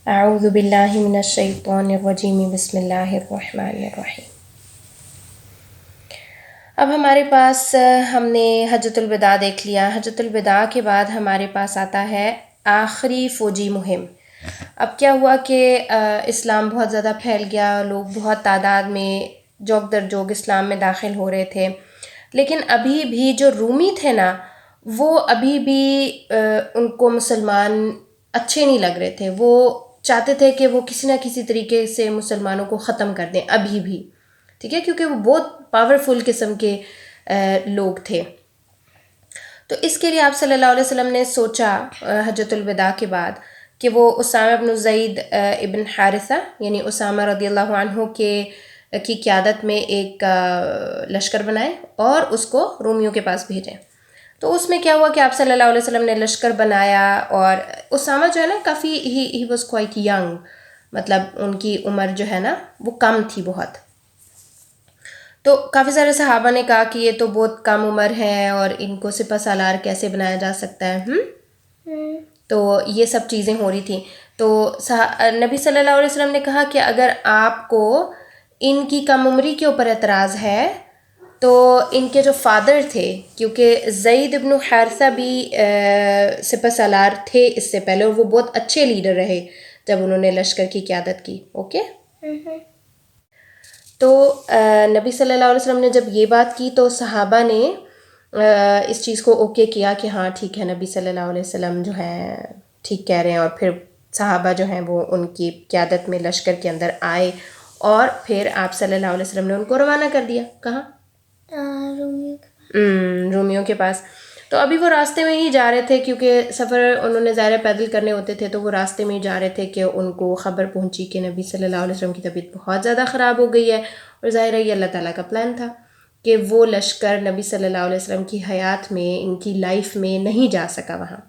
اعوذ باللہ من الشیطان الرجیم بسم اللہ الرحمن الرحیم۔ اب ہمارے پاس ہم نے حجۃ الوداع دیکھ لیا۔ حجۃ الوداع کے بعد ہمارے پاس آتا ہے آخری فوجی مہم۔ اب کیا ہوا کہ اسلام بہت زیادہ پھیل گیا، لوگ بہت تعداد میں جوگ در جوگ اسلام میں داخل ہو رہے تھے، لیکن ابھی بھی جو رومی تھے نا، وہ ابھی بھی ان کو مسلمان اچھے نہیں لگ رہے تھے۔ وہ چاہتے تھے کہ وہ کسی نہ کسی طریقے سے مسلمانوں کو ختم کر دیں ابھی بھی، ٹھیک ہے، کیونکہ وہ بہت پاورفل قسم کے لوگ تھے۔ تو اس کے لیے آپ صلی اللہ علیہ وسلم نے سوچا حجۃ الوداع کے بعد کہ وہ اسامہ بن زید ابن حارثہ یعنی اسامہ رضی اللہ عنہ کی قیادت میں ایک لشکر بنائے اور اس کو رومیوں کے پاس بھیجیں۔ تو اس میں کیا ہوا کہ آپ صلی اللہ علیہ وسلم نے لشکر بنایا، اور اسامہ جو ہے نا کافی ہی واز کوائٹ ینگ، مطلب ان کی عمر جو ہے نا وہ کم تھی بہت۔ تو کافی سارے صحابہ نے کہا کہ یہ تو بہت کم عمر ہے اور ان کو سپہ سالار کیسے بنایا جا سکتا ہے۔ تو یہ سب چیزیں ہو رہی تھیں۔ تو نبی صلی اللہ علیہ وسلم نے کہا کہ اگر آپ کو ان کی کم عمری کے اوپر اعتراض ہے تو ان کے جو فادر تھے، کیونکہ زید ابن حارثہ بھی سپہ سالار تھے اس سے پہلے، اور وہ بہت اچھے لیڈر رہے جب انہوں نے لشکر کی قیادت کی، اوکے۔ تو نبی صلی اللہ علیہ وسلم نے جب یہ بات کی تو صحابہ نے اس چیز کو اوکے کیا کہ ہاں ٹھیک ہے، نبی صلی اللہ علیہ وسلم جو ہیں ٹھیک کہہ رہے ہیں، اور پھر صحابہ جو ہیں وہ ان کی قیادت میں لشکر کے اندر آئے، اور پھر آپ صلی اللہ علیہ وسلم نے ان کو روانہ کر دیا۔ کہاں؟ رومیوں کے پاس۔ تو ابھی وہ راستے میں ہی جا رہے تھے، کیونکہ سفر انہوں نے ظاہر پیدل کرنے ہوتے تھے، تو وہ راستے میں ہی جا رہے تھے کہ ان کو خبر پہنچی کہ نبی صلی اللہ علیہ وسلم کی طبیعت بہت زیادہ خراب ہو گئی ہے، اور ظاہر ہے یہ اللہ تعالیٰ کا پلان تھا کہ وہ لشکر نبی صلی اللہ علیہ وسلم کی حیات میں، ان کی لائف میں نہیں جا سکا وہاں،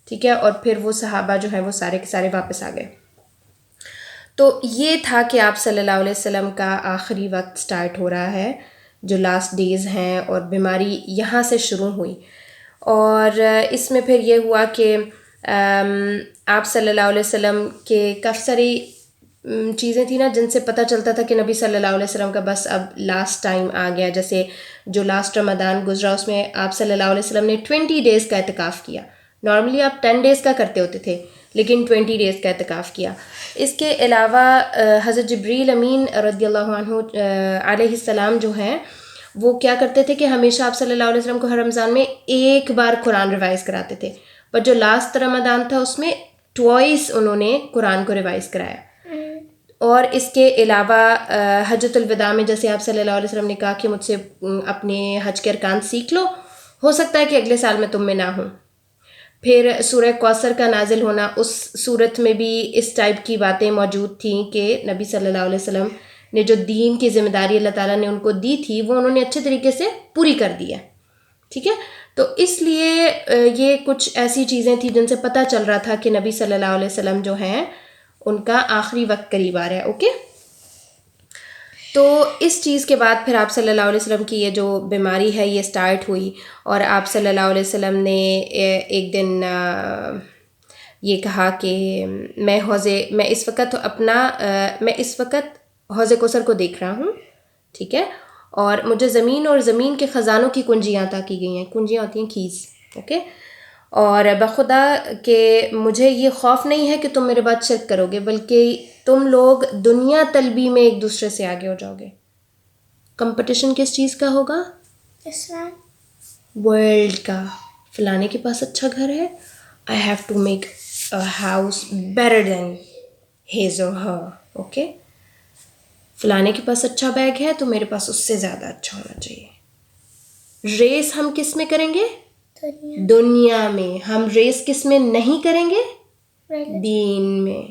ٹھیک ہے۔ اور پھر وہ صحابہ جو ہیں وہ سارے کے سارے واپس آ گئے۔ تو یہ تھا کہ آپ صلی اللہ علیہ وسلم کا آخری وقت سٹارٹ ہو رہا ہے، جو لاسٹ ڈیز ہیں، اور بیماری یہاں سے شروع ہوئی۔ اور اس میں پھر یہ ہوا کہ آپ صلی اللہ علیہ وسلم کے کافی ساری چیزیں تھیں نا جن سے پتہ چلتا تھا کہ نبی صلی اللہ علیہ وسلم کا بس اب لاسٹ ٹائم آ گیا۔ جیسے جو لاسٹ رمضان گزرا اس میں آپ صلی اللہ علیہ وسلم نے 20 ڈیز کا اعتکاف کیا۔ نارملی آپ 10 ڈیز کا کرتے ہوتے تھے، لیکن 20 ڈیز کا اعتکاف کیا۔ اس کے علاوہ حضرت جبریل امین رضی اللہ عنہ علیہ السلام جو ہیں وہ کیا کرتے تھے کہ ہمیشہ آپ صلی اللہ علیہ وسلم کو ہر رمضان میں ایک بار قرآن ریوائز کراتے تھے، پر جو لاسٹ رمضان تھا اس میں ٹوائس انہوں نے قرآن کو ریوائز کرایا۔ اور اس کے علاوہ حجۃ الوداع میں جیسے آپ صلی اللہ علیہ وسلم نے کہا کہ مجھ سے اپنے حج کے ارکان سیکھ لو، ہو سکتا ہے کہ اگلے سال میں تم میں نہ ہوں۔ پھر سورہ کوثر کا نازل ہونا، اس صورت میں بھی اس ٹائپ کی باتیں موجود تھیں کہ نبی صلی اللہ علیہ وسلم نے جو دین کی ذمہ داری اللہ تعالیٰ نے ان کو دی تھی وہ انہوں نے اچھے طریقے سے پوری کر دی ہے، ٹھیک ہے۔ تو اس لیے یہ کچھ ایسی چیزیں تھیں جن سے پتہ چل رہا تھا کہ نبی صلی اللہ علیہ وسلم جو ہیں ان کا آخری وقت قریب آ رہا ہے، اوکے۔ تو اس چیز کے بعد پھر آپ صلی اللہ علیہ وسلم کی یہ جو بیماری ہے یہ سٹارٹ ہوئی، اور آپ صلی اللہ علیہ وسلم نے ایک دن یہ کہا کہ میں اس وقت حوض کوثر کو دیکھ رہا ہوں، ٹھیک ہے، اور مجھے زمین اور زمین کے خزانوں کی کنجیاں عطا کی گئی ہیں۔ کنجیاں ہوتی ہیں کیز، اوکے۔ اور بخدا کہ مجھے یہ خوف نہیں ہے کہ تم میرے بعد شرک کرو گے، بلکہ تم لوگ دنیا طلبی میں ایک دوسرے سے آگے ہو جاؤ گے۔ کمپٹیشن کس چیز کا ہوگا؟ اسلام، ورلڈ کا۔ فلانے کے پاس اچھا گھر ہے، I have to make a house better than his or her، okay. فلانے کے پاس اچھا بیگ ہے تو میرے پاس اس سے زیادہ اچھا ہونا چاہیے۔ ریس ہم کس میں کریں گے؟ دنیا میں۔ ہم ریس کس میں نہیں کریں گے؟ دین میں۔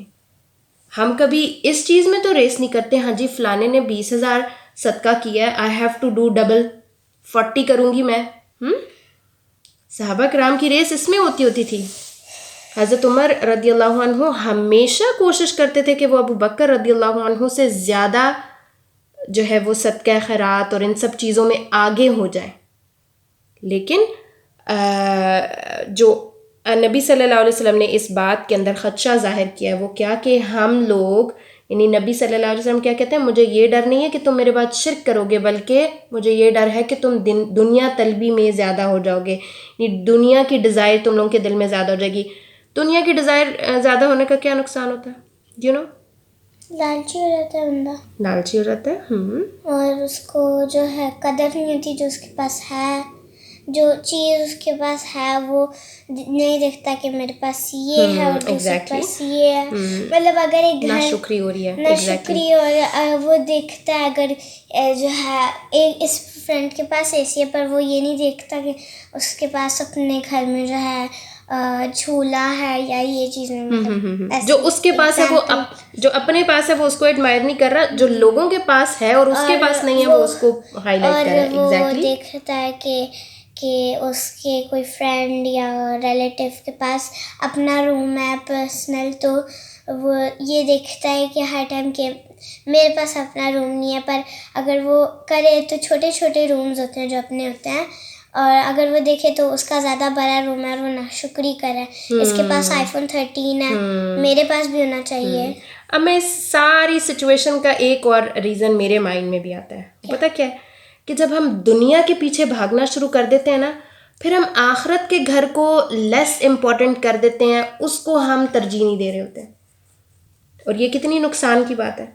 ہم کبھی اس چیز میں تو ریس نہیں کرتے، ہاں جی فلانے نے 20,000 صدقہ کیا ہے، I have to do double 40 کروں گی میں۔ صحابہ کرام کی ریس اس میں ہوتی تھی۔ حضرت عمر رضی اللہ عنہ ہمیشہ کوشش کرتے تھے کہ وہ ابو بکر رضی اللہ عنہ سے زیادہ جو ہے وہ صدقہ خیرات اور ان سب چیزوں میں آگے ہو جائیں، لیکن جو نبی صلی اللہ علیہ وسلم نے اس بات کے اندر خدشہ ظاہر کیا ہے وہ کیا کہ ہم لوگ یعنی نبی صلی اللہ علیہ وسلم کیا کہتے ہیں مجھے یہ ڈر نہیں ہے کہ تم میرے بعد شرک کرو گے بلکہ مجھے یہ ڈر ہے کہ تم دنیا طلبی میں زیادہ ہو جاؤ گے، یعنی دنیا کی ڈیزائر تم لوگوں کے دل میں زیادہ ہو جائے گی. دنیا کی ڈیزائر زیادہ ہونے کا کیا نقصان ہوتا ہے یو نو؟ لالچی ہو جاتا ہے بندہ، لالچی ہو جاتا ہے. اور اس کو جو ہے قدر نہیں ہوتی جو اس کے پاس ہے، جو چیز اس کے پاس ہے وہ نہیں دیکھتا کہ میرے پاس یہ ہے اور دوسرے کے پاس یہ ہے. مطلب اگر ایک گھر ناشکری ہو رہی ہے، ناشکری اور وہ دیکھتا ہے اگر جو ہے ایک اس فرینڈ کے پاس ایسی ہے پر وہ یہ نہیں دیکھتا کہ اس کے پاس اپنے گھر میں جو ہے جھولا ہے یا یہ چیز نہیں، جو اس کے پاس ہے وہ جو اپنے پاس ہے وہ اس کو ایڈمائر نہیں کر رہا، جو لوگوں کے پاس ہے اور اس کے پاس نہیں ہے وہ اس کو ہائی لائٹ کر رہا ہے. اور وہ دیکھتا ہے کہ اس کے کوئی فرینڈ یا ریلیٹیو کے پاس اپنا روم ہے پرسنل، تو وہ یہ دیکھتا ہے کہ ہر ٹائم کہ میرے پاس اپنا روم نہیں ہے. پر اگر وہ کرے تو چھوٹے چھوٹے رومز ہوتے ہیں جو اپنے ہوتے ہیں، اور اگر وہ دیکھے تو اس کا زیادہ بڑا روم ہے اور وہ ناشکری کرے. اس کے پاس آئی فون 13 ہے، میرے پاس بھی ہونا چاہیے. اب میں اس ساری سچویشن کا ایک اور ریزن میرے مائنڈ میں بھی آتا ہے، پتہ کیا ہے کہ جب ہم دنیا کے پیچھے بھاگنا شروع کر دیتے ہیں نا پھر ہم آخرت کے گھر کو لیس امپورٹنٹ کر دیتے ہیں، اس کو ہم ترجیح نہیں دے رہے ہوتے ہیں، اور یہ کتنی نقصان کی بات ہے.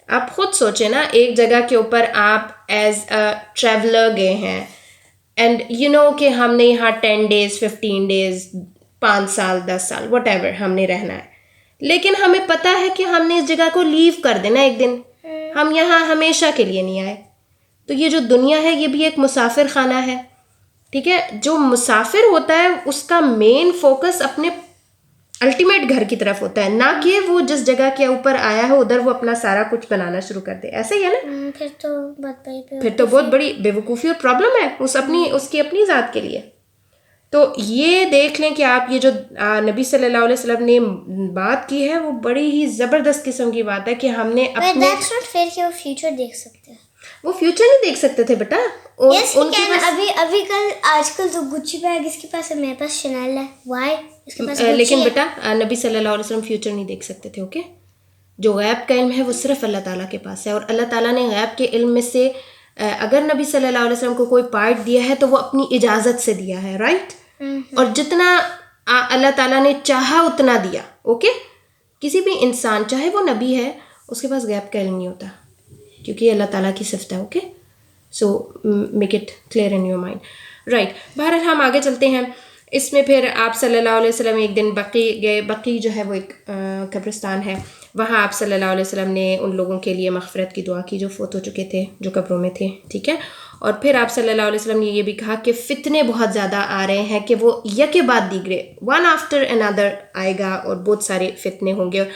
آپ خود سوچیں نا، ایک جگہ کے اوپر آپ ایز اے ٹریولر گئے ہیں اینڈ یو نو کہ ہم نے یہاں 10 days 15 days 5 سال 10 سال وٹ ایور ہم نے رہنا ہے، لیکن ہمیں پتہ ہے کہ ہم نے اس جگہ کو لیو کر دینا ایک دن، ہم یہاں ہمیشہ کے لیے نہیں آئے. تو یہ جو دنیا ہے یہ بھی ایک مسافر خانہ ہے، ٹھیک ہے. جو مسافر ہوتا ہے اس کا مین فوکس اپنے الٹیمیٹ گھر کی طرف ہوتا ہے، نہ کہ وہ جس جگہ کے اوپر آیا ہے ادھر وہ اپنا سارا کچھ بنانا شروع کر دے. ایسا ہی ہے نا؟ پھر تو بہت بڑی بے وقوفی اور پرابلم ہے اس کی اپنی ذات کے لیے. تو یہ دیکھ لیں کہ آپ یہ جو نبی صلی اللہ علیہ وسلم نے بات کی ہے وہ بڑی ہی زبردست قسم کی بات ہے کہ ہم نے اپنے وہ فیوچر دیکھ سکتے ہیں. وہ فیوچر نہیں دیکھ سکتے تھے بیٹا. ابھی کل آج کل تو گچی بیگ اس کے پاس ہے، میرے پاس شنیل ہے، وائی اس کے پاس. لیکن بیٹا نبی صلی اللہ علیہ وسلم فیوچر نہیں دیکھ سکتے تھے. اوکے، جو غیب کا علم ہے وہ صرف اللہ تعالیٰ کے پاس ہے، اور اللہ تعالیٰ نے غیب کے علم میں سے اگر نبی صلی اللہ علیہ وسلم کو کوئی پارٹ دیا ہے تو وہ اپنی اجازت سے دیا ہے، رائٹ. اور جتنا اللہ تعالیٰ نے چاہا اتنا دیا. اوکے، کسی بھی انسان چاہے وہ نبی ہے اس کے پاس غیب کا علم نہیں ہوتا کیونکہ یہ اللہ تعالیٰ کی صفت ہے. Okay, so make it clear in your mind, right. بہرحال ہم آگے چلتے ہیں. اس میں پھر آپ صلی اللہ علیہ وسلم ایک دن بقی گئے. بقی جو ہے وہ ایک قبرستان ہے، وہاں آپ صلی اللہ علیہ وسلم نے ان لوگوں کے لیے مغفرت کی دعا کی جو فوت ہو چکے تھے، جو قبروں میں تھے، ٹھیک ہے. اور پھر آپ صلی اللہ علیہ وسلم نے یہ بھی کہا کہ فتنے بہت زیادہ آ رہے ہیں کہ وہ یکے بعد دیگرے ون آفٹر another آئے گا، اور بہت سارے فتنے ہوں گے، اور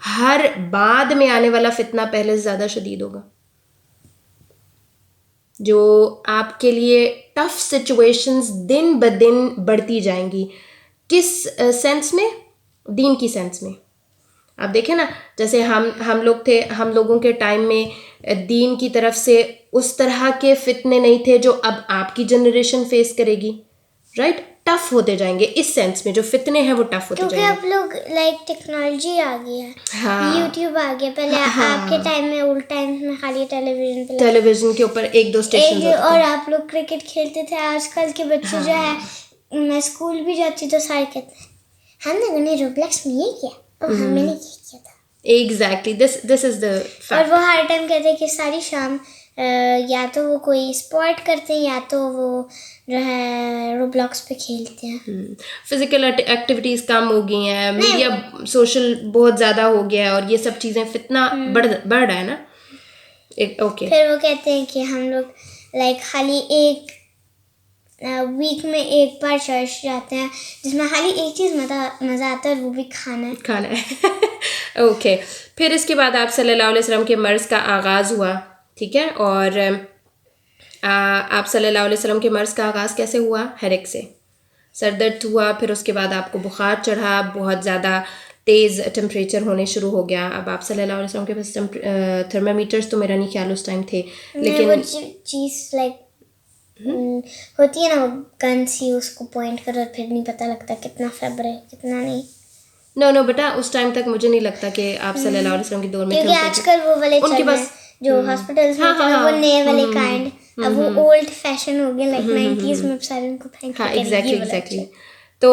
ہر بعد میں آنے والا فتنہ پہلے سے زیادہ شدید ہوگا. جو آپ کے لیے ٹف سچویشنز دن بدن بڑھتی جائیں گی. کس سینس میں؟ دین کی سینس میں. آپ دیکھیں نا، جیسے ہم لوگ تھے، ہم لوگوں کے ٹائم میں دین کی طرف سے اس طرح کے فتنے نہیں تھے جو اب آپ کی جنریشن فیس کرے گی، رائٹ. ٹف ہوتے جائیں گے اس سینس میں، جو فتنے ہیں وہ ٹف ہوتے جائیں گے کیونکہ اب لوگ لائک ٹیکنالوجی آ گئی ہے، یوٹیوب آ گیا. پہلے آپ کے ٹائم میں اولڈ ٹائمز میں خالی ٹیلی ویژن کے اوپر 1-2 اسٹیشن اور آپ لوگ کرکٹ کھیلتے تھے. آج کل کے بچے جو ہے، میں اسکول بھی جاتی تو سارے کہتے ہیں ہم لوگوں نے روبلیکس میں یہ کیا اور ہم نے یہ کیا تھا. Exactly this is the fact. اور وہ ہر ٹائم کہتے ہیں کہ ساری شام یا تو وہ کوئی اسپورٹ کرتے ہیں یا تو وہ جو ہے روبلاکس پہ کھیلتے ہیں. فزیکل ایکٹیویٹیز کم ہو گئی ہیں، میڈیا سوشل بہت زیادہ ہو گیا ہے، اور یہ سب چیزیں فتنہ بڑھ رہا ہے نا. اوکے، پھر وہ کہتے ہیں کہ ہم لوگ لائک خالی ایک ویک میں ایک بار چرچ جاتے ہیں جس میں خالی ایک چیز مزہ آتا ہے اور وہ بھی کھانا ہے. اوکے. پھر اس کے بعد آپ صلی اللہ علیہ وسلم کے مرض کا آغاز ہوا، ٹھیک ہے. اور آپ صلی اللہ علیہ وسلم کے مرض کا آغاز کیسے ہوا؟ ہیڈیک سے، سر درد ہوا. پھر اس کے بعد آپ کو بخار چڑھا، بہت زیادہ تیز ٹمپریچر ہونے شروع ہو گیا. اب آپ صلی اللہ علیہ وسلم کے پاس تھرمامیٹرز تو میرا نہیں خیال اس ٹائم تھے، لیکن وہ چیز لائک ہوتی ہے نا وہ گن سی, اس کو پوائنٹ کرو اور پھر نہیں پتہ لگتا کتنا فیبر ہے کتنا نہیں. نو بیٹا اس ٹائم تک مجھے نہیں لگتا کہ آپ صلی اللہ علیہ وسلم کے دور میں تھے. کیونکہ آج کل وہ والے چل رہے ہیں جو ہاسپٹلس میں چل وہ نئے والے کائنڈ, اب وہ اولڈ فیشن ہو گیا, لائک 90s میں سارے ان کو پھینک. ہاں ایگزیکٹلی. تو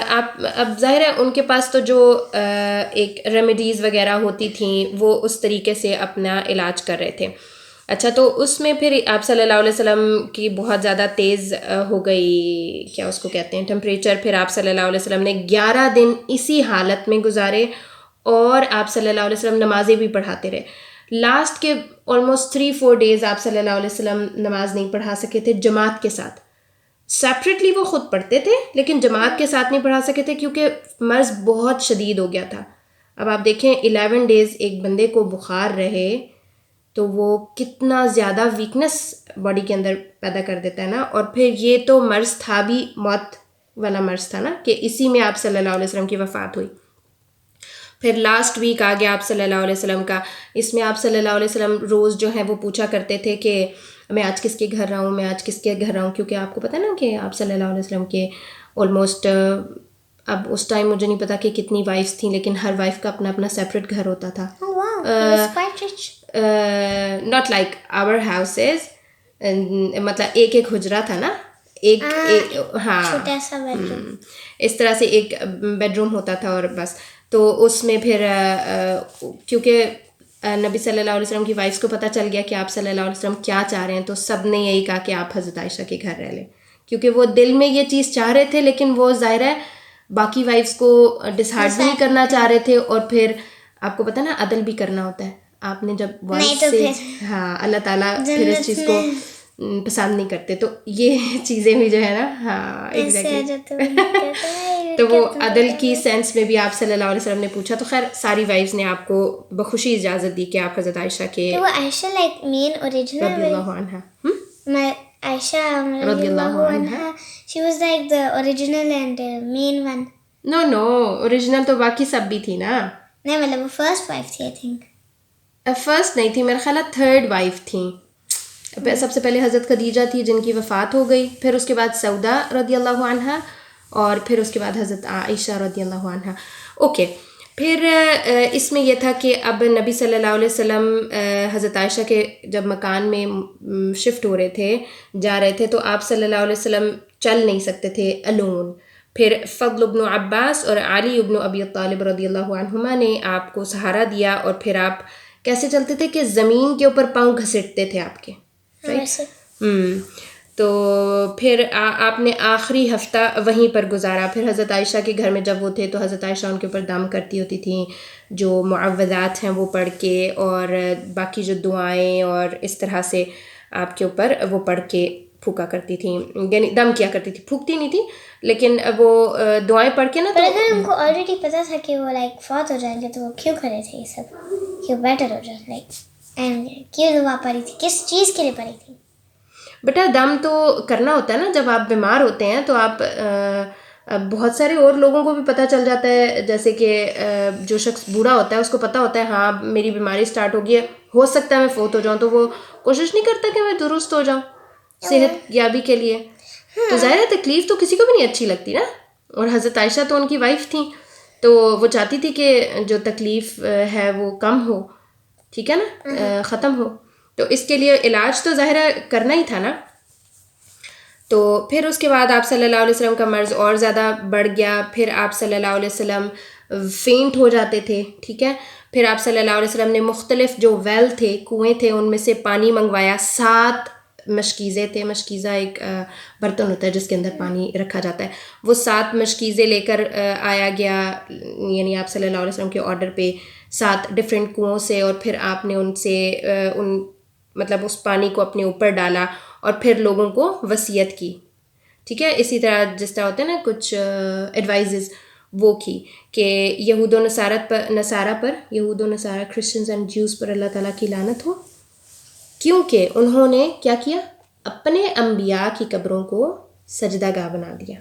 آپ اب ظاہر ہے ان کے پاس تو جو ایک ریمیڈیز وغیرہ ہوتی تھیں وہ اس طریقے سے اپنا علاج کر رہے تھے. اچھا تو اس میں پھر آپ صلی اللہ علیہ وسلم کی بہت زیادہ تیز ہو گئی, کیا اس کو کہتے ہیں, ٹمپریچر. پھر آپ صلی اللہ علیہ وسلم نے 11 دن اسی حالت میں گزارے اور آپ صلی اللہ علیہ وسلم نمازیں بھی پڑھاتے رہے. لاسٹ کے آلموسٹ 3-4 ڈیز آپ صلی اللہ علیہ وسلم نماز نہیں پڑھا سکے تھے جماعت کے ساتھ. سیپریٹلی وہ خود پڑھتے تھے لیکن جماعت کے ساتھ نہیں پڑھا سکے تھے کیونکہ مرض بہت شدید ہو گیا تھا. اب آپ دیکھیں 11 ڈیز ایک بندے کو بخار رہے تو وہ کتنا زیادہ ویکنس باڈی کے اندر پیدا کر دیتا ہے نا. اور پھر یہ تو مرض تھا بھی موت والا مرض تھا نا کہ اسی میں آپ صلی اللہ علیہ وسلم کی وفات ہوئی. پھر لاسٹ ویک آ گیا آپ صلی اللہ علیہ وسلم کا. اس میں آپ صلی اللہ علیہ وسلم روز جو ہے وہ پوچھا کرتے تھے کہ میں آج کس کے گھر رہا ہوں, میں آج کس کے گھر رہا ہوں, کیونکہ آپ کو پتہ نا کہ آپ صلی اللہ علیہ وسلم کے آلموسٹ اب اس ٹائم مجھے نہیں پتا کہ کتنی وائفس تھیں لیکن ہر وائف کا اپنا اپنا سیپریٹ گھر ہوتا تھا. ناٹ لائک آور ہاؤسز, مطلب ایک حجرہ تھا نا, ایک ہاں اس طرح سے ایک بیڈ روم ہوتا تھا اور بس. تو اس میں پھر کیونکہ نبی صلی اللہ علیہ وسلم کی وائفس کو پتہ چل گیا کہ آپ صلی اللہ علیہ وسلم کیا چاہ رہے ہیں تو سب نے یہی کہا کہ آپ حضرت عائشہ کے گھر رہ لیں, کیونکہ وہ دل میں یہ چیز چاہ رہے تھے لیکن وہ ظاہر ہے باقی وائفس کو ڈسہارٹ بھی نہیں کرنا چاہ رہے تھے. اور پھر آپ کو پتہ نا عدل بھی کرنا ہوتا ہے. آپ نے جب وائف سے ہاں اللہ تعالیٰ پھر اس چیز کو پسند نہیں کرتے, تو یہ چیزیں بھی جو ہے نا ہاں ایگزیکٹلی. تو وہ عدل کی سینس میں بھی آپ صلی اللہ علیہ وسلم نے پوچھا تو خیر ساری وائفز نے آپ کو بخوشی اجازت دی کہ آپ حضرت عائشہ کے عائشہ لائک مین اوریجنل رضی اللہ عنہا عائشہ رضی اللہ عنہا she was like the original and main one. No original تو باقی سب بھی تھی نا. نہیں مطلب وہ فرسٹ وائف تھی آئی تھنک. فرسٹ نہیں تھی میرا خیال ہے تھرڈ وائف تھیں. سب سے پہلے حضرت خدیجہ تھی جن کی وفات ہو گئی, پھر اس کے بعد سودا رضی اللہ عنہا, اور پھر اس کے بعد حضرت عائشہ رضی اللہ عنہا. اوکے پھر اس میں یہ تھا کہ اب نبی صلی اللہ علیہ وسلم حضرت عائشہ کے جب مکان میں شفٹ ہو رہے تھے جا رہے تھے تو آپ صلی اللہ علیہ وسلم چل نہیں سکتے تھے الون. پھر فضل ابن عباس اور علی ابن ابی طالب رضی اللہ عنہما نے آپ کو سہارا دیا, اور پھر آپ کیسے چلتے تھے کہ زمین کے اوپر پاؤں گھسیٹتے تھے آپ کے. تو پھر آپ نے آخری ہفتہ وہیں پر گزارا. پھر حضرت عائشہ کے گھر میں جب وہ تھے تو حضرت عائشہ ان کے اوپر دم کرتی ہوتی تھیں, جو معوذات ہیں وہ پڑھ کے, اور باقی جو دعائیں اور اس طرح سے آپ کے اوپر وہ پڑھ کے پھونکا کرتی تھیں, یعنی دم کیا کرتی تھی, پھونکتی نہیں تھی لیکن وہ دعائیں پڑھ کے نا. پر اگر ان کو آلریڈی پتہ تھا کہ وہ لائک فوت ہو جائیں گے تو وہ کیوں کرے تھے یہ سب, کیوں بیٹر ہو جائے, لائک کیوں دعا پڑھی تھی, کس چیز کے لیے پڑھی تھی؟ بیٹا دم تو کرنا ہوتا ہے نا, جب آپ بیمار ہوتے ہیں تو آپ بہت سارے اور لوگوں کو بھی پتہ چل جاتا ہے, جیسے کہ جو شخص بوڑھا ہوتا ہے اس کو پتہ ہوتا ہے ہاں میری بیماری سٹارٹ ہو گئی ہے, ہو سکتا ہے میں فوت ہو جاؤں, تو وہ کوشش نہیں کرتا کہ میں درست ہو جاؤں صحت یابی کے لیے. تو ظاہر ہے تکلیف تو کسی کو بھی نہیں اچھی لگتی نا, اور حضرت عائشہ تو ان کی وائف تھیں تو وہ چاہتی تھی کہ جو تکلیف ہے وہ کم ہو, ٹھیک ہے نا, ختم ہو. تو اس کے لیے علاج تو ظاہر کرنا ہی تھا نا. تو پھر اس کے بعد آپ صلی اللہ علیہ وسلم کا مرض اور زیادہ بڑھ گیا. پھر آپ صلی اللہ علیہ وسلم فینٹ ہو جاتے تھے, ٹھیک ہے. پھر آپ صلی اللہ علیہ وسلم نے مختلف جو ویل تھے, کنویں تھے, ان میں سے پانی منگوایا. 7 مشکیزیں تھے, مشکیزہ ایک برتن ہوتا ہے جس کے اندر پانی رکھا جاتا ہے, وہ 7 مشکیزیں لے کر آیا گیا, یعنی آپ صلی اللہ علیہ وسلم کے آرڈر پہ 7 ڈفرینٹ کنوؤں سے, اور پھر آپ نے ان سے مطلب اس پانی کو اپنے اوپر ڈالا اور پھر لوگوں کو وصیت کی, ٹھیک ہے. اسی طرح جس طرح ہوتے ہیں نا کچھ ایڈوائزز وہ کی کہ یہود و نصارہ کرسچنز اینڈ جیوز پر اللہ تعالیٰ کی لعنت ہو, کیونکہ انہوں نے کیا کیا, اپنے انبیاء کی قبروں کو سجدہ گاہ بنا دیا,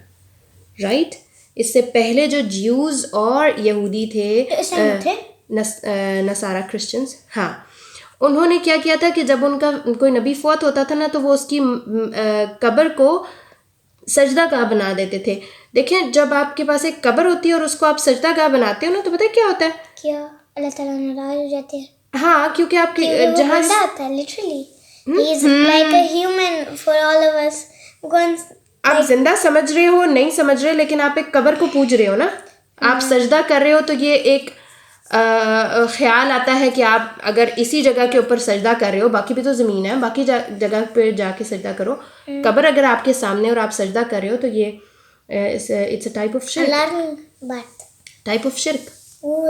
رائٹ. اس سے پہلے جو جیوز اور یہودی تھے, نصارہ کرسچنز, ہاں, انہوں نے کیا کیا تھا کہ جب ان کا کوئی نبی فوت ہوتا تھا نا تو وہ اس کی قبر کو سجدہ گاہ بنا دیتے تھے. دیکھیں جب آپ کے پاس ایک قبر ہوتی ہے اور اس کو آپ سجدہ گاہ بناتے ہو نا تو پتہ ہے کیا ہوتا ہے؟ کیا اللہ تعالیٰ ناراض ہو جاتے ہیں. ہاں کیونکہ آپ کے وہ جہاں بندہ ہوتا ہے literally. He is like a human for all of us. آپ زندہ سمجھ رہے ہو نہیں سمجھ رہے لیکن آپ ایک قبر کو پوج رہے ہو نا, آپ سجدہ کر رہے ہو تو یہ ایک خیال آتا ہے کہ آپ اگر اسی جگہ کے اوپر سجدہ کر رہے ہو, باقی بھی تو زمین ہے, باقی جگہ پہ جا کے سجدہ کرو. قبر اگر آپ کے سامنے اور آپ سجدہ کر رہے ہو تو یہ اٹس اے ٹائپ آف شرک. alarming but ٹائپ آف شرک,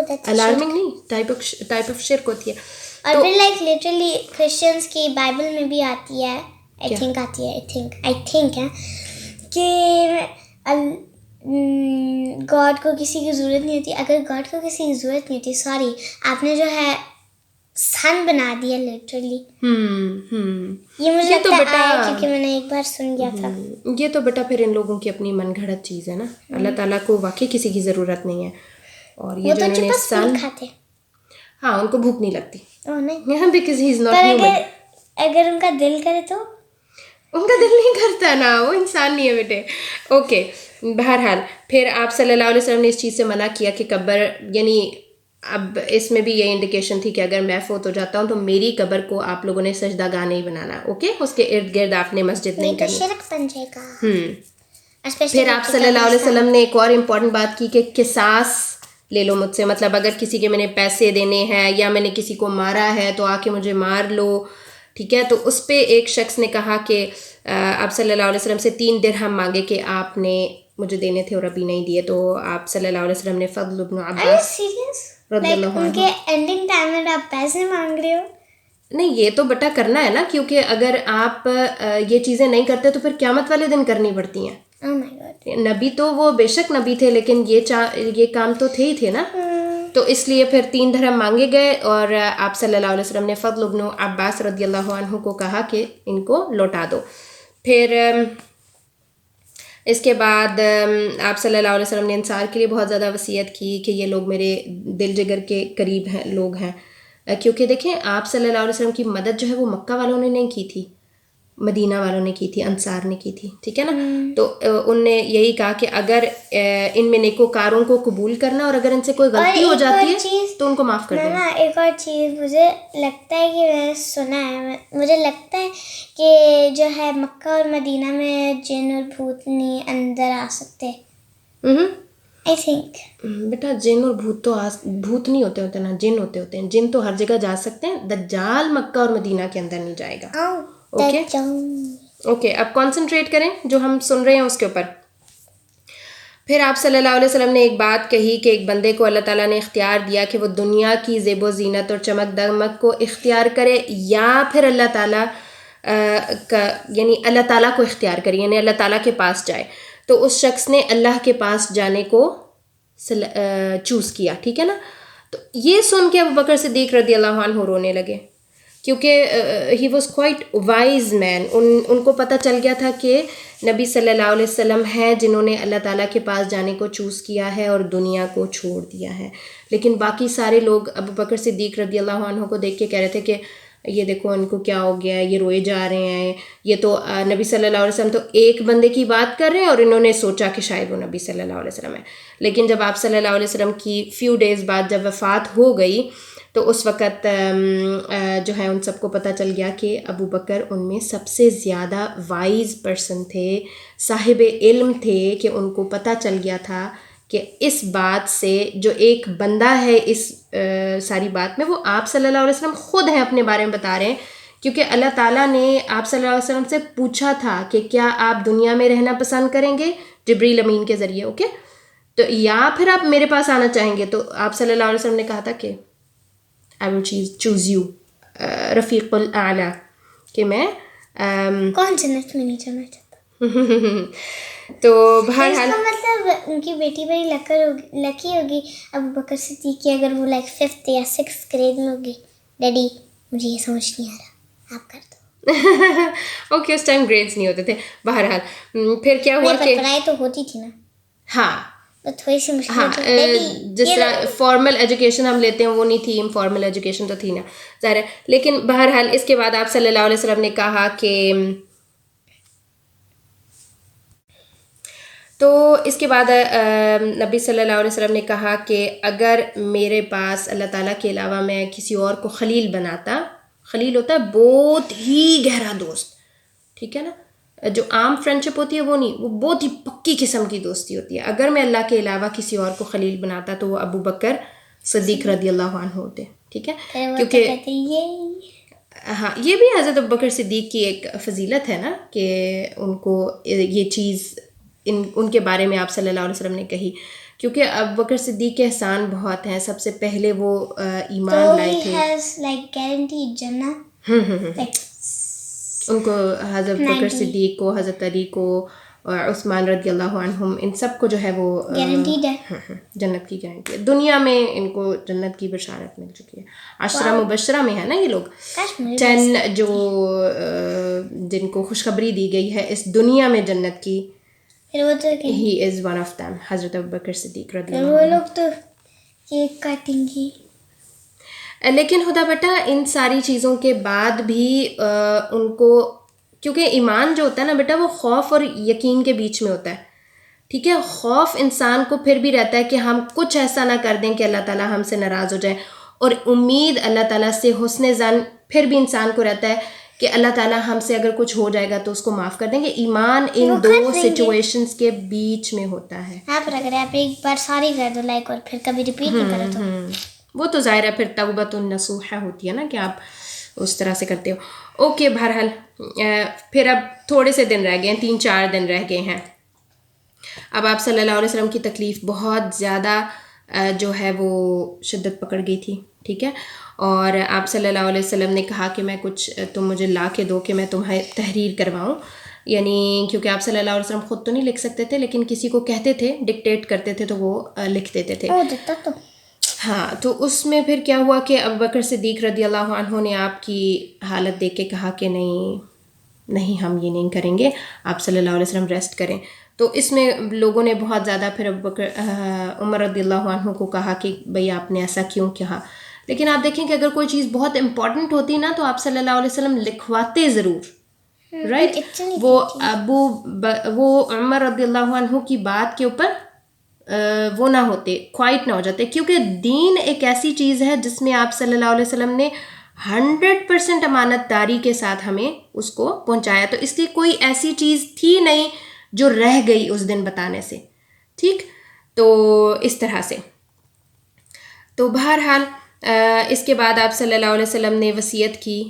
that's الارمنگ نہیں, ٹائپ آف شرک ہوتی ہے. اور پھر like literally Christians کی بائبل میں بھی آتی ہے, I think ہے کہ گاڈ کو کسی کی ضرورت نہیں ہوتی. اگر گاڈ کو کسی کی ضرورت نہیں ہوتی, سوری آپ نے جو ہے سن بنا دیا لٹرلی. یہ مجھے لگتا ہے کیونکہ میں نے ایک بار سن گیا تھا. یہ تو بیٹا پھر ان لوگوں کی اپنی من گھڑت چیز ہے نا. اللہ تعالیٰ کو واقعی کسی کی ضرورت نہیں ہے. اور یہ جو انہوں نے سن, ہاں ان کو بھوک نہیں لگتی because he is not human. اگر ان کا دل کرے تو ان کا دل نہیں کرتا نا, وہ انسان نہیں ہے بیٹے. اوکے, بہرحال پھر آپ صلی اللہ علیہ وسلم نے اس چیز سے منع کیا کہ قبر, یعنی اب اس میں بھی یہ انڈیکیشن تھی کہ اگر میں فوت ہو جاتا ہوں تو میری قبر کو آپ لوگوں نے سجدہ گاہ نہیں بنانا. اوکے, اس کے ارد گرد آپ نے مسجد نہیں کرنی. شرک بن جائے گا. پھر آپ صلی اللہ علیہ وسلم نے ایک اور امپورٹنٹ بات کی کہ قصاص لے لو مجھ سے. مطلب اگر کسی کے میں نے پیسے دینے ہیں یا میں نے کسی کو مارا ہے تو آ کے مجھے مار لو, ٹھیک ہے. تو اس پہ ایک شخص نے کہا کہ آپ صلی اللہ علیہ وسلم سے 3 درہم مانگے کہ آپ نے مجھے دینے تھے اور ابھی نہیں دیے. تو آپ صلی اللہ علیہ وسلم نے فضل بن عباس رضی اللہ عنہ, ان کے اینڈنگ ٹائم میں آپ پیسے مانگ رہے ہو. نہیں یہ تو بیٹا کرنا ہے نا, کیونکہ اگر آپ یہ چیزیں نہیں کرتے تو پھر قیامت والے دن کرنی پڑتی ہیں. نبی تو وہ بے شک نبی تھے لیکن یہ کام تو تھے ہی تھے نا. تو اس لیے پھر 3 درہم مانگے گئے اور آپ صلی اللہ علیہ وسلم نے فضل بن عباس رضی اللہ عنہ کو کہا کہ ان کو لوٹا دو. پھر اس کے بعد آپ صلی اللہ علیہ وسلم نے انصار کے لیے بہت زیادہ وصیت کی کہ یہ لوگ میرے دل جگر کے قریب ہیں لوگ ہیں, کیونکہ دیکھیں آپ صلی اللہ علیہ وسلم کی مدد جو ہے وہ مکہ والوں نے نہیں کی تھی, مدینہ والوں نے کی تھی, انصار نے کی تھی, ٹھیک ہے نا. تو ان نے یہی کہا کہ اگر ان میں نیکوکاروں کو قبول کرنا اور اگر ان سے کوئی غلطی ہو جاتی ہے تو ان کو معاف کر دینا. ایک اور چیز مجھے لگتا ہے کہ میں نے سنا ہے, مجھے لگتا ہے کہ جو ہے مکہ اور مدینہ میں جن اور بھوت نہیں اندر آ سکتے. I think بیٹا جن اور بھوت نہیں ہوتے نا, جن ہوتے ہیں. جن تو ہر جگہ جا سکتے ہیں, دجال مکہ اور مدینہ کے اندر نہیں جائے گا. اوکے, اب کانسنٹریٹ کریں جو ہم سن رہے ہیں اس کے اوپر. پھر آپ صلی اللہ علیہ وسلم نے ایک بات کہی کہ ایک بندے کو اللہ تعالیٰ نے اختیار دیا کہ وہ دنیا کی زیب و زینت اور چمک دمک کو اختیار کرے یا پھر اللہ تعالیٰ یعنی اللہ تعالیٰ کو اختیار کرے, یعنی اللہ تعالیٰ کے پاس جائے. تو اس شخص نے اللہ کے پاس جانے کو چوز کیا, ٹھیک ہے نا. تو یہ سن کے ابو بکر صدیق رضی اللہ عنہ رونے لگے, کیونکہ ہی واز کوائٹ وائز مین. ان کو پتہ چل گیا تھا کہ نبی صلی اللہ علیہ وسلم ہیں جنہوں نے اللہ تعالیٰ کے پاس جانے کو چوز کیا ہے اور دنیا کو چھوڑ دیا ہے. لیکن باقی سارے لوگ ابو بکر صدیق رضی اللہ عنہ کو دیکھ کے کہہ رہے تھے کہ یہ دیکھو ان کو کیا ہو گیا ہے, یہ روئے جا رہے ہیں, یہ تو نبی صلی اللہ علیہ وسلم تو ایک بندے کی بات کر رہے ہیں اور انہوں نے سوچا کہ شاید وہ نبی صلی اللہ علیہ وسلم ہے. لیکن جب آپ صلی اللہ علیہ وسلم کی فیو ڈیز بعد جب وفات ہو گئی تو اس وقت جو ہے ان سب کو پتہ چل گیا کہ ابو بکر ان میں سب سے زیادہ وائز پرسن تھے, صاحب علم تھے, کہ ان کو پتہ چل گیا تھا کہ اس بات سے جو ایک بندہ ہے اس ساری بات میں وہ آپ صلی اللہ علیہ وسلم خود ہیں, اپنے بارے میں بتا رہے ہیں. کیونکہ اللہ تعالیٰ نے آپ صلی اللہ علیہ وسلم سے پوچھا تھا کہ کیا آپ دنیا میں رہنا پسند کریں گے جبریل امین کے ذریعے, اوکے, تو یا پھر آپ میرے پاس آنا چاہیں گے. تو آپ صلی اللہ علیہ وسلم نے کہا تھا کہ I will choose you رفیق الاعلیٰ, کہ میں کون جنت میں نہیں جانا چاہتا. تو بہرحال مطلب ان کی بیٹی بڑی لکی ہوگی ابو بکر صدیق کی, اگر وہ لائک 5th یا 6th گریڈ میں ہوگی. ڈیڈی مجھے یہ سمجھ نہیں آ رہا, آپ کر دو. اوکے, اس ٹائم گریڈس نہیں ہوتے تھے. بہرحال پھر کیا ہوا کہ پڑھائی تو ہوتی تھی نا. ہاں, تھوڑی سی مشکل ہاں ہوتی ہے جس طرح فارمل ایجوکیشن ہم لیتے ہیں وہ نہیں تھی، انفارمل ایجوکیشن تو تھی نا، ظاہر ہے. لیکن بہرحال اس کے بعد آپ صلی اللہ علیہ وسلم نے کہا کہ تو اس کے بعد نبی صلی اللہ علیہ وسلم نے کہا کہ اگر میرے پاس اللہ تعالیٰ کے علاوہ میں کسی اور کو خلیل بناتا، خلیل ہوتا ہے بہت ہی گہرا دوست، ٹھیک ہے نا، جو عام فرینڈشپ ہوتی ہے وہ نہیں، وہ بہت ہی پکی قسم کی دوستی ہوتی ہے. اگر میں اللہ کے علاوہ کسی اور کو خلیل بناتا تو وہ ابو بکر صدیق رضی اللہ عنہ ہوتے، ٹھیک ہے، کیونکہ ہاں یہ بھی حضرت ابو بکر صدیق کی ایک فضیلت ہے نا کہ ان کو یہ چیز ان کے بارے میں آپ صلی اللہ علیہ وسلم نے کہی، کیونکہ ابو بکر صدیق کے احسان بہت ہیں. سب سے پہلے وہ ایمان لائے تھے. ان کو حضرت بکر صدیق کو، حضرت علی کو اور عثمان رضی اللہ عنہم، ان سب کو جو ہے وہ جنت کی گارنٹی ہے. دنیا میں ان کو جنت کی بشارت مل چکی ہے. عشرہ مبشرہ میں ہے نا یہ لوگ، 10 جو جن کو خوشخبری دی گئی ہے اس دنیا میں جنت کی. He is one of them. حضرت ابوبکر صدیق رضی اللہ عنہ. وہ لوگ تو کیک کاٹیں گے. لیکن خدا بیٹا ان ساری چیزوں کے بعد بھی ان کو، کیونکہ ایمان جو ہوتا ہے نا بیٹا وہ خوف اور یقین کے بیچ میں ہوتا ہے، ٹھیک ہے. خوف انسان کو پھر بھی رہتا ہے کہ ہم کچھ ایسا نہ کر دیں کہ اللہ تعالیٰ ہم سے ناراض ہو جائے، اور امید اللہ تعالیٰ سے حسن ظن پھر بھی انسان کو رہتا ہے کہ اللہ تعالیٰ ہم سے اگر کچھ ہو جائے گا تو اس کو معاف کر دیں گے. ایمان ان دو سچویشنز کے بیچ میں ہوتا ہے. آپ اگر آپ ایک بار سوری کر دو لائک اور پھر کبھی ریپیٹ نہیں کرے تو وہ تو ظاہر ہے پھر توبۃ النصوح ہوتی ہے نا کہ آپ اس طرح سے کرتے ہو. اوکے بہرحال پھر اب تھوڑے سے دن رہ گئے ہیں، 3-4 دن رہ گئے ہیں. اب آپ صلی اللہ علیہ وسلم کی تکلیف بہت زیادہ جو ہے وہ شدت پکڑ گئی تھی، ٹھیک ہے. اور آپ صلی اللہ علیہ وسلم نے کہا کہ میں کچھ تم مجھے لا کے دو کہ میں تمہیں تحریر کرواؤں، یعنی کیونکہ آپ صلی اللہ علیہ وسلم خود تو نہیں لکھ سکتے تھے لیکن کسی کو کہتے تھے، ڈکٹیٹ کرتے تھے تو وہ لکھ دیتے تھے. ہاں تو اس میں پھر کیا ہوا کہ ابوبکر صدیق رضی اللہ عنہ نے آپ کی حالت دیکھ کے کہا کہ نہیں ہم یہ نہیں کریں گے، آپ صلی اللہ علیہ وسلم ریسٹ کریں. تو اس میں لوگوں نے بہت زیادہ پھر عمر رضی اللہ عنہ کو کہا کہ بھئی آپ نے ایسا کیوں کہا. لیکن آپ دیکھیں کہ اگر کوئی چیز بہت امپورٹنٹ ہوتی نا تو آپ صلی اللہ علیہ وسلم لکھواتے ضرور، رائٹ. وہ عمر رضی اللہ عنہ کی بات کے اوپر وہ نہ ہوتے، کوائٹ نہ ہو جاتے، کیونکہ دین ایک ایسی چیز ہے جس میں آپ صلی اللہ علیہ وسلم نے 100% امانت داری کے ساتھ ہمیں اس کو پہنچایا. تو اس لیے کوئی ایسی چیز تھی نہیں جو رہ گئی اس دن بتانے سے، ٹھیک. تو اس طرح سے تو بہرحال اس کے بعد آپ صلی اللہ علیہ وسلم نے وصیت کی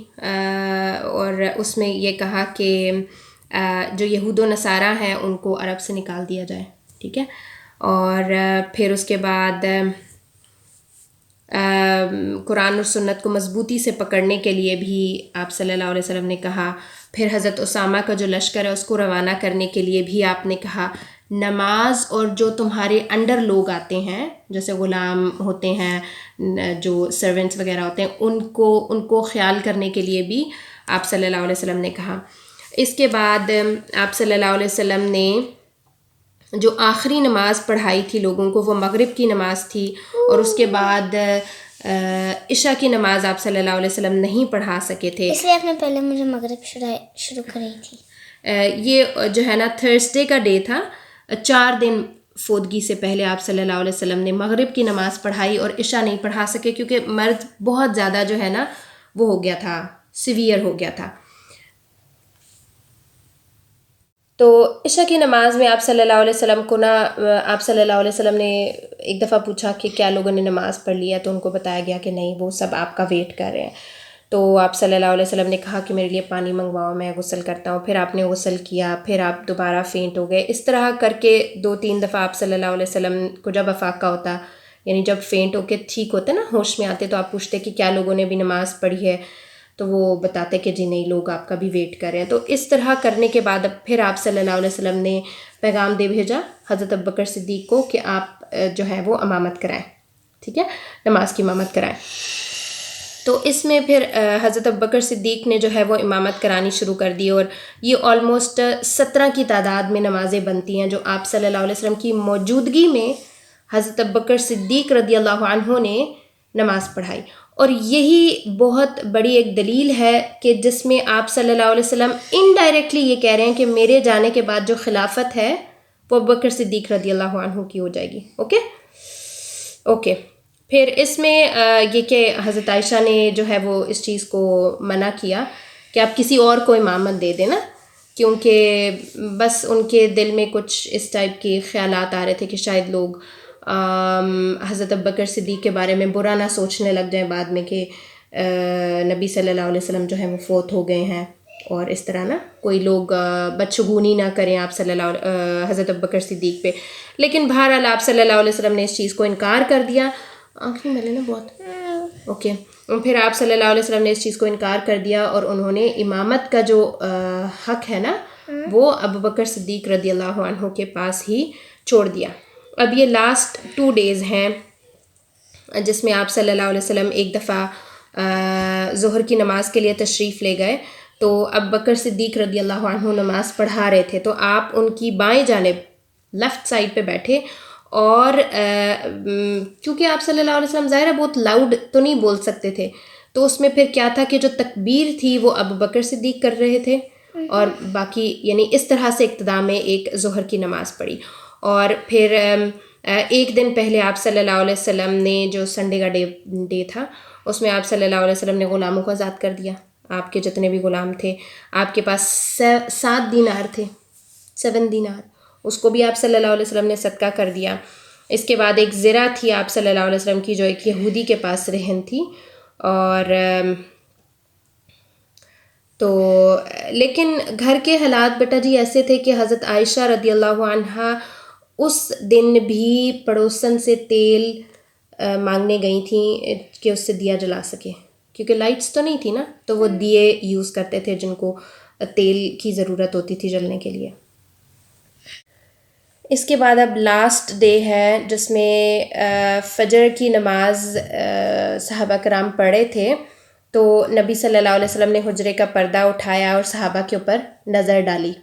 اور اس میں یہ کہا کہ جو یہود و نصارہ ہیں ان کو عرب سے نکال دیا جائے، ٹھیک ہے. اور پھر اس کے بعد قرآن اور سنت کو مضبوطی سے پکڑنے کے لیے بھی آپ صلی اللہ علیہ وسلم نے کہا. پھر حضرت اسامہ کا جو لشکر ہے اس کو روانہ کرنے کے لیے بھی آپ نے کہا نماز اور جو تمہارے انڈر لوگ آتے ہیں جیسے غلام ہوتے ہیں، جو سرونٹس وغیرہ ہوتے ہیں، ان کو خیال کرنے کے لیے بھی آپ صلی اللہ علیہ وسلم نے کہا. اس کے بعد آپ صلی اللہ علیہ وسلم نے جو آخری نماز پڑھائی تھی لوگوں کو وہ مغرب کی نماز تھی، اور اس کے بعد عشاء کی نماز آپ صلی اللہ علیہ وسلم نہیں پڑھا سکے تھے، اس لیے آپ نے پہلے مجھے مغرب شروع کری تھی. یہ جو ہے نا تھرسڈے کا ڈے تھا، 4 دن فوتگی سے پہلے آپ صلی اللہ علیہ وسلم نے مغرب کی نماز پڑھائی اور عشاء نہیں پڑھا سکے کیونکہ مرض بہت زیادہ جو ہے نا وہ ہو گیا تھا، سیویئر ہو گیا تھا. تو عشاء کی نماز میں آپ صلی اللہ علیہ وسلم کو آپ صلی اللہ علیہ وسلم نے ایک دفعہ پوچھا کہ کیا لوگوں نے نماز پڑھ لی ہے، تو ان کو بتایا گیا کہ نہیں، وہ سب آپ کا ویٹ کر رہے ہیں. تو آپ صلی اللہ علیہ وسلم نے کہا کہ میرے لیے پانی منگواؤ، میں غسل کرتا ہوں. پھر آپ نے غسل کیا، پھر آپ دوبارہ فینٹ ہو گئے. اس طرح کر کے 2-3 دفعہ آپ صلی اللہ علیہ وسلم کو جب افاقہ ہوتا، یعنی جب فینٹ ہو کے ٹھیک ہوتے نا، ہوش میں آتے، تو آپ پوچھتے کہ کیا لوگوں نے بھی نماز پڑھی ہے، تو وہ بتاتے کہ جی نہیں، لوگ آپ کا بھی ویٹ کر رہے ہیں. تو اس طرح کرنے کے بعد پھر آپ صلی اللہ علیہ وسلم نے پیغام دے بھیجا حضرت ابوبکر صدیق کو کہ آپ جو ہے وہ امامت کرائیں، ٹھیک ہے، نماز کی امامت کرائیں. تو اس میں پھر حضرت ابوبکر صدیق نے جو ہے وہ امامت کرانی شروع کر دی، اور یہ آلموسٹ 17 کی تعداد میں نمازیں بنتی ہیں جو آپ صلی اللہ علیہ وسلم کی موجودگی میں حضرت ابوبکر صدیق رضی اللہ عنہ نے نماز پڑھائی. اور یہی بہت بڑی ایک دلیل ہے کہ جس میں آپ صلی اللہ علیہ وسلم انڈائریکٹلی یہ کہہ رہے ہیں کہ میرے جانے کے بعد جو خلافت ہے وہ ابوبکر صدیق رضی اللہ عنہ کی ہو جائے گی. اوکے. پھر اس میں یہ کہ حضرت عائشہ نے جو ہے وہ اس چیز کو منع کیا کہ آپ کسی اور کو امامت دے دیں نا، کیونکہ بس ان کے دل میں کچھ اس ٹائپ کے خیالات آ رہے تھے کہ شاید لوگ حضرت ابوبکر صدیق کے بارے میں برا نہ سوچنے لگ جائیں بعد میں کہ نبی صلی اللہ علیہ وسلم جو ہے وہ فوت ہو گئے ہیں، اور اس طرح نا کوئی لوگ بدشگونی نہ کریں آپ صلی اللہ حضرت ابوبکر صدیق پہ. لیکن بہرحال آپ صلی اللہ علیہ وسلم نے اس چیز کو انکار کر دیا. آنکھیں ملے نا بہت. اوکے. پھر آپ صلی اللہ علیہ وسلم نے اس چیز کو انکار کر دیا، اور انہوں نے امامت کا جو حق ہے نا وہ ابوبکر صدیق رضی اللہ عنہ کے پاس ہی چھوڑ دیا. اب یہ لاسٹ 2 days ہیں جس میں آپ صلی اللہ علیہ وسلم ایک دفعہ ظہر کی نماز کے لیے تشریف لے گئے، تو ابوبکر صدیق رضی اللہ عنہ نماز پڑھا رہے تھے، تو آپ ان کی بائیں جانب لیفٹ سائڈ پہ بیٹھے، اور کیونکہ آپ صلی اللہ علیہ وسلم ظاہر ہے بہت لاؤڈ تو نہیں بول سکتے تھے، تو اس میں پھر کیا تھا کہ جو تکبیر تھی وہ ابوبکر صدیق کر رہے تھے، اور باقی یعنی اس طرح سے ابتدا میں ایک ظہر کی نماز پڑھی. اور پھر ایک دن پہلے آپ صلی اللہ علیہ وسلم نے جو سنڈے کا ڈے تھا اس میں آپ صلی اللہ علیہ وسلم نے غلاموں کو آزاد کر دیا. آپ کے جتنے بھی غلام تھے، آپ کے پاس 7 دینار تھے، 7 دینار، اس کو بھی آپ صلی اللہ علیہ وسلم نے صدقہ کر دیا. اس کے بعد ایک زرہ تھی آپ صلی اللہ علیہ وسلم کی جو ایک یہودی کے پاس رہن تھی. اور تو لیکن گھر کے حالات بیٹا جی ایسے تھے کہ حضرت عائشہ رضی اللہ عنہا اس دن بھی پڑوسن سے تیل مانگنے گئی تھیں کہ اس سے دیا جلا سکے، کیونکہ لائٹس تو نہیں تھی نا، تو وہ دیے یوز کرتے تھے جن کو تیل کی ضرورت ہوتی تھی جلنے کے لیے. اس کے بعد اب لاسٹ ڈے ہے جس میں فجر کی نماز صحابہ کرام پڑھے تھے، تو نبی صلی اللہ علیہ وسلم نے حجرے کا پردہ اٹھایا اور صحابہ کے اوپر نظر ڈالی.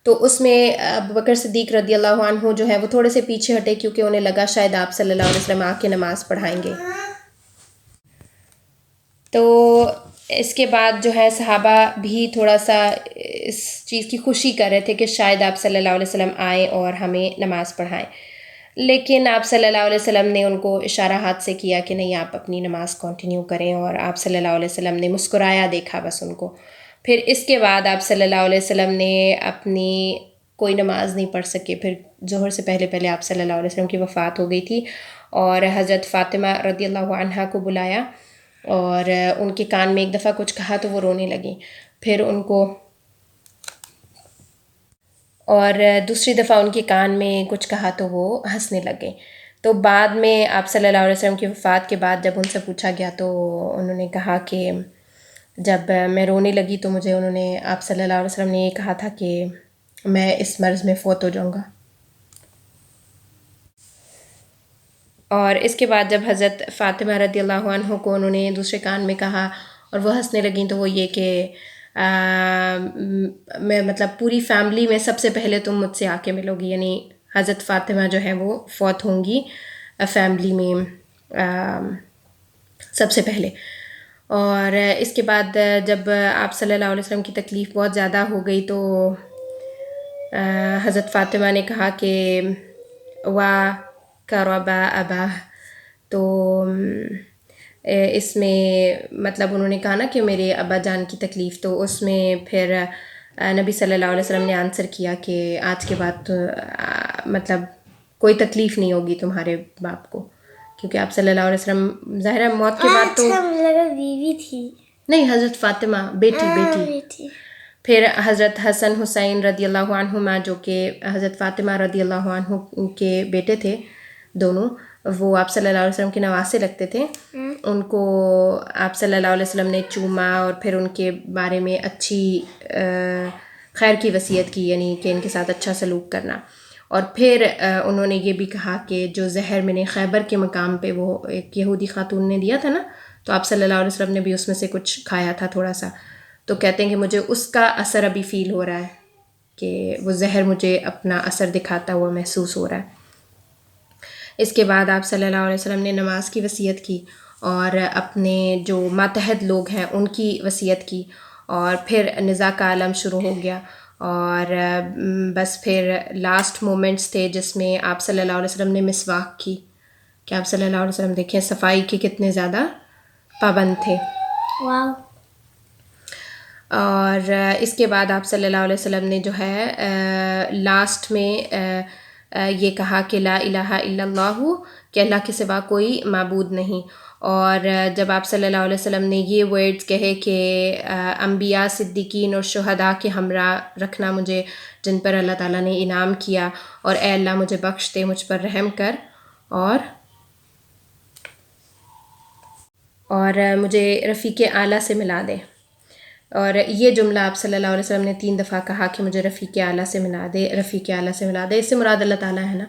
تو اس میں ابوبکر صدیق رضی اللہ عنہ جو ہے وہ تھوڑے سے پیچھے ہٹے، کیونکہ انہیں لگا شاید آپ صلی اللہ علیہ وسلم آ کے نماز پڑھائیں گے. تو اس کے بعد جو ہے صحابہ بھی تھوڑا سا اس چیز کی خوشی کر رہے تھے کہ شاید آپ صلی اللہ علیہ وسلم آئیں اور ہمیں نماز پڑھائیں، لیکن آپ صلی اللہ علیہ وسلم نے ان کو اشارہ ہاتھ سے کیا کہ نہیں، آپ اپنی نماز کنٹینیو کریں، اور آپ صلی اللہ علیہ وسلم نے مسکرایا دیکھا بس ان کو. پھر اس کے بعد آپ صلی اللہ علیہ وسلم نے اپنی کوئی نماز نہیں پڑھ سکے. پھر ظہر سے پہلے آپ صلی اللہ علیہ وسلم کی وفات ہو گئی تھی، اور حضرت فاطمہ رضی اللہ عنہا کو بلایا اور ان کے کان میں ایک دفعہ کچھ کہا تو وہ رونے لگیں. پھر ان کو اور دوسری دفعہ ان کے کان میں کچھ کہا تو وہ ہنسنے لگے. تو بعد میں آپ صلی اللہ علیہ وسلم کی وفات کے بعد جب ان سے پوچھا گیا تو انہوں نے کہا کہ جب میں رونے لگی تو مجھے انہوں نے آپ صلی اللہ علیہ وسلم نے یہ کہا تھا کہ میں اس مرض میں فوت ہو جاؤں گا. اور اس کے بعد جب حضرت فاطمہ رضی اللہ عنہ کو انہوں نے دوسرے کان میں کہا اور وہ ہنسنے لگیں، تو وہ یہ کہ میں مطلب پوری فیملی میں سب سے پہلے تم مجھ سے آ کے ملو گی، یعنی حضرت فاطمہ جو ہے وہ فوت ہوں گی فیملی میں سب سے پہلے. اور اس کے بعد جب آپ صلی اللہ علیہ وسلم کی تکلیف بہت زیادہ ہو گئی تو حضرت فاطمہ نے کہا کہ وا کربا ابا، تو اس میں مطلب انہوں نے کہا نا کہ میرے ابا جان کی تکلیف، تو اس میں پھر نبی صلی اللہ علیہ وسلم نے آنسر کیا کہ آج کے بعد مطلب کوئی تکلیف نہیں ہوگی تمہارے باپ کو، کیونکہ آپ صلی اللہ علیہ وسلم ظاہر ہے موت کے بعد تو بیوی تھی، نہیں، حضرت فاطمہ بیٹی. پھر حضرت حسن حسین رضی اللہ عنہما جو کہ حضرت فاطمہ رضی اللہ عنہ کے بیٹے تھے دونوں، وہ آپ صلی اللہ علیہ وسلم کے نواسے لگتے تھے. ان کو آپ صلی اللہ علیہ وسلم نے چوما اور پھر ان کے بارے میں اچھی خیر کی وصیت کی، یعنی کہ ان کے ساتھ اچھا سلوک کرنا. اور پھر انہوں نے یہ بھی کہا کہ جو زہر میں نے خیبر کے مقام پہ وہ ایک یہودی خاتون نے دیا تھا نا، تو آپ صلی اللہ علیہ وسلم نے بھی اس میں سے کچھ کھایا تھا تھوڑا سا. تو کہتے ہیں کہ مجھے اس کا اثر ابھی فیل ہو رہا ہے کہ وہ زہر مجھے اپنا اثر دکھاتا ہوا محسوس ہو رہا ہے. اس کے بعد آپ صلی اللہ علیہ وسلم نے نماز کی وصیت کی اور اپنے جو ماتحت لوگ ہیں ان کی وصیت کی, اور پھر نزاع کا عالم شروع ہو گیا. اور بس پھر لاسٹ مومنٹس تھے جس میں آپ صلی اللہ علیہ وسلم نے مسواک کی, کہ آپ صلی اللہ علیہ وسلم دیکھیں صفائی کے کتنے زیادہ پابند تھے. واو. اور اس کے بعد آپ صلی اللہ علیہ وسلم نے جو ہے لاسٹ میں یہ کہا کہ لا الہ الا اللہ, کہ اللہ کے سوا کوئی معبود نہیں. اور جب آپ صلی اللہ علیہ وسلم نے یہ ورڈز کہے کہ انبیاء, صدیقین اور شہداء کے ہمراہ رکھنا مجھے, جن پر اللہ تعالیٰ نے انعام کیا, اور اے اللہ مجھے بخش دے, مجھ پر رحم کر, اور مجھے رفیق اعلیٰ سے ملا دے. اور یہ جملہ آپ صلی اللہ علیہ وسلم نے 3 دفعہ کہا کہ مجھے رفیق اعلیٰ سے ملا دے, رفیق اعلیٰ سے ملا دے. اس سے مراد اللہ تعالیٰ ہے نا.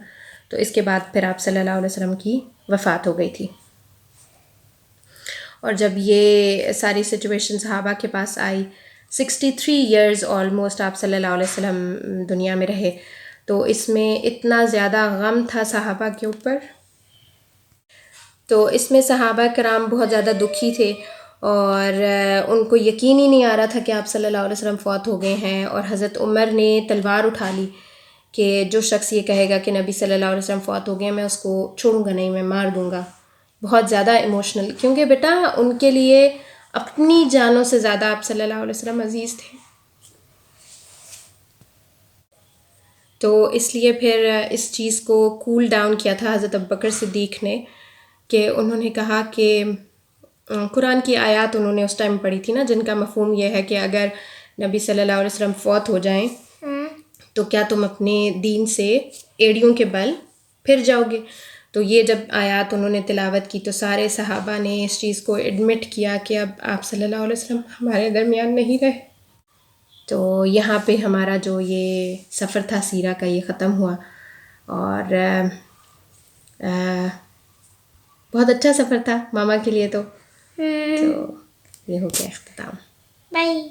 تو اس کے بعد پھر آپ صلی اللہ علیہ وسلم کی وفات ہو گئی تھی. اور جب یہ ساری سچویشن صحابہ کے پاس آئی, 63 ایئرز آلموسٹ آپ صلی اللہ علیہ وسلم دنیا میں رہے, تو اس میں اتنا زیادہ غم تھا صحابہ کے اوپر. تو اس میں صحابہ کرام بہت زیادہ دکھی تھے, اور ان کو یقین ہی نہیں آ رہا تھا کہ آپ صلی اللہ علیہ وسلم فوت ہو گئے ہیں. اور حضرت عمر نے تلوار اٹھا لی کہ جو شخص یہ کہے گا کہ نبی صلی اللہ علیہ وسلم فوت ہو گئے, میں اس کو چھوڑوں گا نہیں, میں مار دوں گا. بہت زیادہ ایموشنل, کیونکہ بیٹا ان کے لیے اپنی جانوں سے زیادہ آپ صلی اللہ علیہ وسلم عزیز تھے. تو اس لیے پھر اس چیز کو کول ڈاؤن کیا تھا حضرت ابوبکر صدیق نے, کہ انہوں نے کہا کہ قرآن کی آیات انہوں نے اس ٹائم پڑھی تھی نا, جن کا مفہوم یہ ہے کہ اگر نبی صلی اللہ علیہ وسلم فوت ہو جائیں تو کیا تم اپنے دین سے ایڑیوں کے بل پھر جاؤ گے. تو یہ جب آیات انہوں نے تلاوت کی تو سارے صحابہ نے اس چیز کو ایڈمٹ کیا کہ اب آپ صلی اللہ علیہ وسلم ہمارے درمیان نہیں رہے. تو یہاں پہ ہمارا جو یہ سفر تھا سیرہ کا یہ ختم ہوا, اور بہت اچھا سفر تھا ماما کے لیے. تو یہ ہو گیا اختتام. بائی.